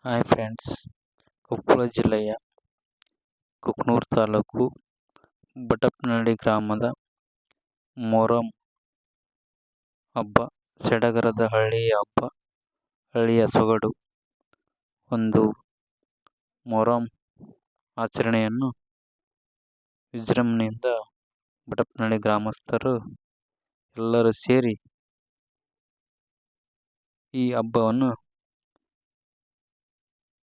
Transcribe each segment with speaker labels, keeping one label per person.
Speaker 1: Hi friends, Koppal ಜಿಲ್ಲೆಯ ಕುಕನೂರು ತಾಲೂಕು ಬಟಪ್ನಹಳ್ಳಿ ಗ್ರಾಮದ ಮೊಹರಂ ಹಬ್ಬ, ಸಡಗರದ ಹಳ್ಳಿಯ ಹಬ್ಬ, ಹಳ್ಳಿಯ ಸೊಗಡು. ಒಂದು ಮೊಹರಂ ಆಚರಣೆಯನ್ನು ವಿಜೃಂಭಣೆಯಿಂದ ಬಟಪ್ನಹಳ್ಳಿ ಗ್ರಾಮಸ್ಥರು ಎಲ್ಲರೂ ಸೇರಿ ಈ ಹಬ್ಬವನ್ನು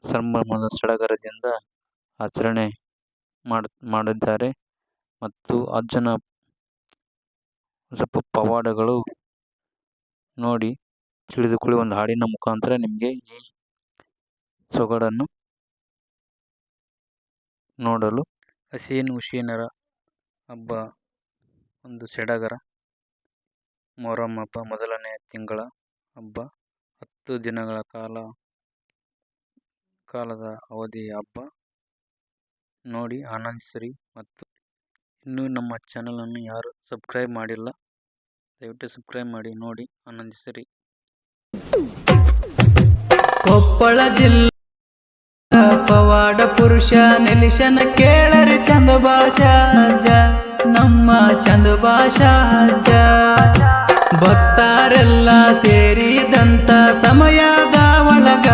Speaker 1: ಸಂಭ್ರಮದ ಸಡಗರದಿಂದ ಆಚರಣೆ ಮಾಡಿದ್ದಾರೆ. ಮತ್ತು ಅಜ್ಜನ ಸ್ವಲ್ಪ ಪವಾಡಗಳು ನೋಡಿ ತಿಳಿದುಕೊಳ್ಳಿ. ಒಂದು ಹಾಡಿನ ಮುಖಾಂತರ ನಿಮಗೆ ಈ ಸೊಗಡನ್ನು ನೋಡಲು. ಹಸೀನ್ ಹುಸೇನರ ಹಬ್ಬ ಒಂದು ಸಡಗರ. ಮೊಹರಂ ಹಬ್ಬ ಮೊದಲನೇ ತಿಂಗಳ ಹಬ್ಬ, 10 ದಿನಗಳ ಕಾಲದ ಅವಧಿಯ ಹಬ್ಬ. ನೋಡಿ ಆನಂದಿಸಿರಿ. ಮತ್ತು ಇನ್ನೂ ನಮ್ಮ ಚಾನಲನ್ನು ಯಾರು ಸಬ್ಸ್ಕ್ರೈಬ್ ಮಾಡಿಲ್ಲ, ದಯವಿಟ್ಟು ಸಬ್ಸ್ಕ್ರೈಬ್ ಮಾಡಿ, ನೋಡಿ ಆನಂದಿಸಿರಿ.
Speaker 2: ಕೊಪ್ಪಳ ಜಿಲ್ಲಾ ಪವಾಡ ಪುರುಷ ನೆಲಿಶನ ಕೇಳರಿ ಚಂದ ಭಾಷಾ ನಮ್ಮ ಚಂದ ಭಾಷಾ ಭಕ್ತರೆಲ್ಲ ಸೇರಿದಂತ ಸಮಯದ ಒಳಗ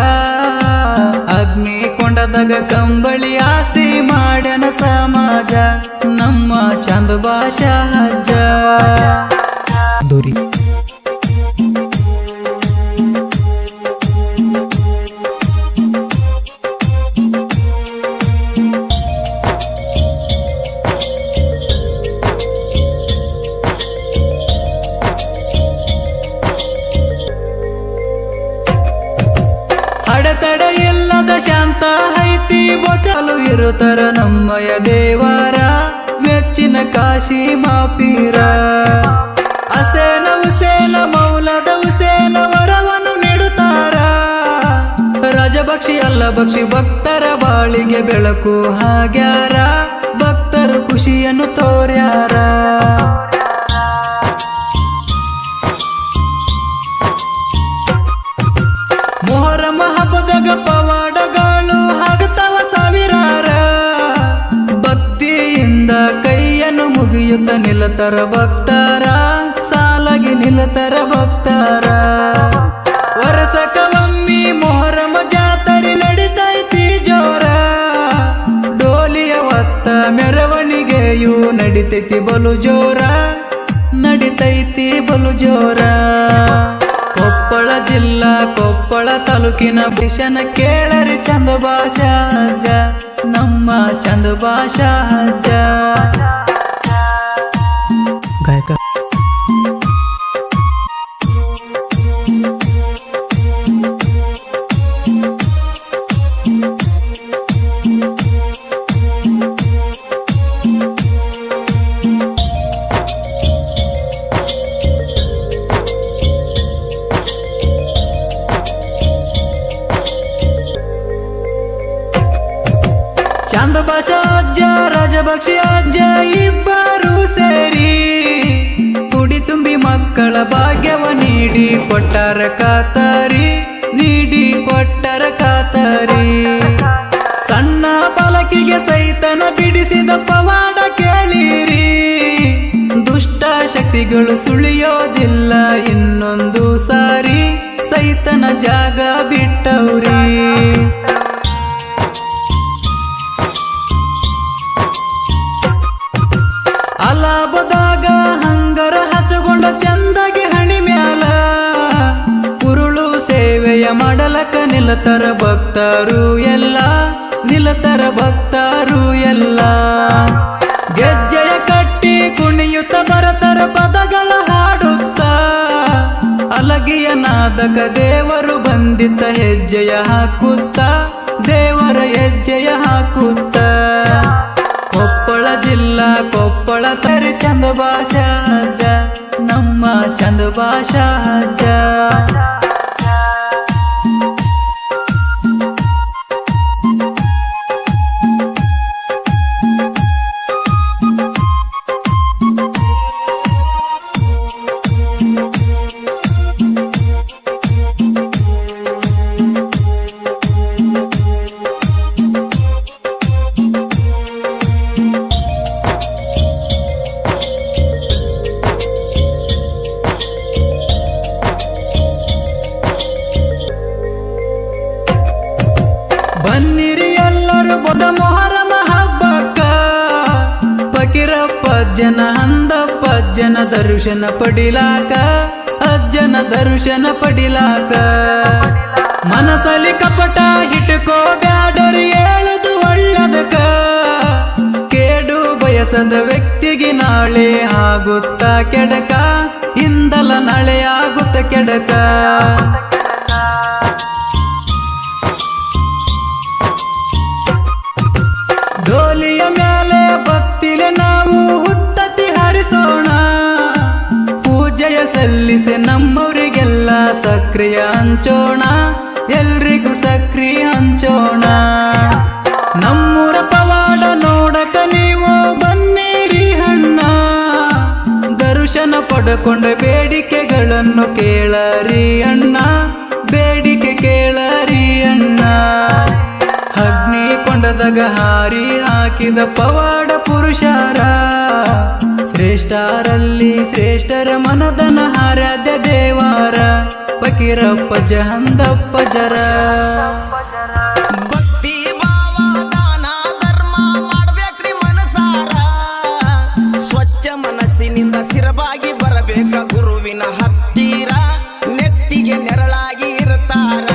Speaker 2: ಅಗ್ನಿ ಕೊಂಡದಾಗ ಕಂಬಳಿ ಆಸಿ ಮಾಡ್ಯನ ಸಮಾಜ ನಮ್ಮ ಚಂದ ಭಾಷಾ ದುರಿ. ಅಡೆತಡೆ ಇಲ್ಲದ ಶಾಂತ ಐತಿ ಬೊಚಲು ಇರುತ್ತರ ನಮ್ಮಯ ದೇವರ ಮೆಚ್ಚಿನ ಕಾಶಿ ಮಾಪೀರ. ಹಸೇನ ಹುಸೇನ ಮೌಲದ ಹುಸೇನ ವರವನ್ನು ನೀಡುತ್ತಾರ. ರಾಜಭಕ್ಷಿ ಅಲ್ಲ ಭಕ್ಷಿ ಭಕ್ತರ ಬಾಳಿಗೆ ಬೆಳಕು ಹಾಗ್ಯಾರ. ಭಕ್ತರು ಖುಷಿಯನ್ನು ತೋರ್ಯಾರ. ಮೊಹರಂ ಹಬ್ಬದಾಗ ಪವಾಡಗಳು ಆಗತಾವ ಸಾವಿರಾರ. ಭಕ್ತಿಯಿಂದ ಕೈಯನ್ನು ಮುಗಿಯುತ್ತ ನಿಲ್ಲತರ ಭಕ್ತರ, ಸಾಲಾಗಿ ನಿಲ್ಲತರ ಭಕ್ತರ. ವರ್ಷಕವಮ್ಮಿ ಮೊಹರಂ ಜಾತ್ರೆ ನಡಿತೈತಿ ಜೋರ. ಡೋಲಿಯ ಹೊತ್ತ ಮೆರವಣಿಗೆಯು ನಡಿತೈತಿ ಬಲು ಜೋರ, ನಡಿತೈತಿ ಬಲು ಜೋರ. ಕೊಪ್ಪಳ ಜಿಲ್ಲಾ ಕೊಪ್ಪಳ ತಾಲೂಕಿನ ಬಿಷನ ಕೇಳರಿ ಚಂದ ಭಾಷಾ ನಮ್ಮ ಚಂದ ಭಾಷಾ ಗಾಯಕ. ಚಂದ ಭಾಷಾ ಅಜ್ಜ ರಾಜಭಕ್ಷಿ ಅಜ್ಜ ಇಬ್ಬರು ಸೇರಿ ಕುಡಿ ತುಂಬಿ ಮಕ್ಕಳ ಭಾಗ್ಯವ ನೀಡಿ ಕೊಟ್ಟರ ಕಾತರಿ, ನೀಡಿ ಕೊಟ್ಟರ ಕಾತರಿ. ಸಣ್ಣ ಬಾಲಕಿಗೆ ಸೈತನ ಬಿಡಿಸಿದ ಪವಾಡ ಕೇಳಿರಿ. ದುಷ್ಟ ಶಕ್ತಿಗಳು ಸುಳಿಯೋದಿಲ್ಲ ಇನ್ನೊಂದು ಸಾರಿ, ಸೈತನ ಜಾಗ ಬಿಟ್ಟವ್ರಿ. ಅಲಾಭದಾಗ ಹಂಗರ ಹಚ್ಚಗೊಂಡ ಚಂದಗೆ ಹಣಿ ಮ್ಯಾಲ. ಉರುಳು ಸೇವೆಯ ಮಾಡಲಕ ನಿಲ್ಲತರ ಭಕ್ತರು ಎಲ್ಲ, ನಿಲ್ಲತರ ಭಕ್ತರು ಎಲ್ಲ. ಗೆಜ್ಜೆಯ ಕಟ್ಟಿ ಕುಣಿಯುತ್ತ ಬರತರ ಪದಗಳ ಹಾಡುತ್ತ. ಅಲಗಿಯ ನಾದಕ ದೇವರು ಬಂದಿತ್ತ ಹೆಜ್ಜೆಯ ಹಾಕುತ್ತ, ದೇವರ ಹೆಜ್ಜೆಯ ಹಾಕುತ್ತ. ಕೊಪ್ಪಳ ಜಿಲ್ಲಾ ಕೊಪ್ಪಳ ತರಿ ಚಂದ ಭಾಷಾ ನಮ್ಮ ಚಂದ ಭಾಷಾ ಬನ್ನಿರಿ ಎಲ್ಲರೂ ಬೊದ ಮೊಹರಮ ಹಬ್ಬಕ್ಕ ಫಕೀರಪ್ಪ ಅಜ್ಜನ ಹಂದಪ್ಪ ಅಜ್ಜನ ದರ್ಶನ ಪಡಿಲಾಕ ಅಜ್ಜನ ದರ್ಶನ ಪಡಿಲಾಕ ಮನಸಲಿ ಕಪಟ ಹಿಟ್ಕೋ ಬ್ಯಾಡರಿ ಹೇಳುದು ಒಳ್ಳದಕ ಕೇಡು ಬಯಸದ ವ್ಯಕ್ತಿಗೆ ನಾಳೆ ಆಗುತ್ತ ಕೆಡಕ ಇಂದಲ ನಾಳೆ ಆಗುತ್ತ ಕೆಡಕ ಡೋಲಿಯ ಮೇಲೆ ಭಕ್ತಿಲೆ ನಾವು ಹುತ್ತತಿ ಹಾರಿಸೋಣ ಪೂಜೆಯ ಸಲ್ಲಿಸಿ ನಮ್ಮವರಿಗೆಲ್ಲ ಸಕ್ರಿಯ ಹಂಚೋಣ ಎಲ್ರಿಗೂ ಸಕ್ರಿಯ ಹಂಚೋಣ ನಮ್ಮೂರ ಪವಾಡ ನೋಡಕ ನೀವು ಬನ್ನಿರಿ ಅಣ್ಣ ದರ್ಶನ ಪಡ್ಕೊಂಡ ಬೇಡಿಕೆಗಳನ್ನು ಕೇಳರಿ ಅಣ್ಣ ಬೇಡಿಕೆ ಕೇಳರಿ ಅಣ್ಣ ಅಗ್ನಿ ಕೊಂಡದಾಗ ಹಾರಿ ಹಾಕಿದ ಪವಾಡ ಪುರುಷರ ಶ್ರೇಷ್ಠರಲ್ಲಿ ಶ್ರೇಷ್ಠರ ಮನದನ ಹಾರಾಧ್ಯ ದೇವರ ಫಕೀರಪ್ಪ ಜಹಂದಪ್ಪ ಜರ
Speaker 3: ಭಕ್ತಿ ಭಾವ ದಾನ ಧರ್ಮ ಮಾಡ್ಬೇಕ್ರಿ ಮನಸಾರ ಸ್ವಚ್ಛ ಮನಸ್ಸಿನಿಂದ ಸಿರವಾಗಿ ಬರಬೇಕ ಗುರುವಿನ ಹತ್ತಿರ ನೆತ್ತಿಗೆ ನೆರಳಾಗಿ ಇರ್ತಾರ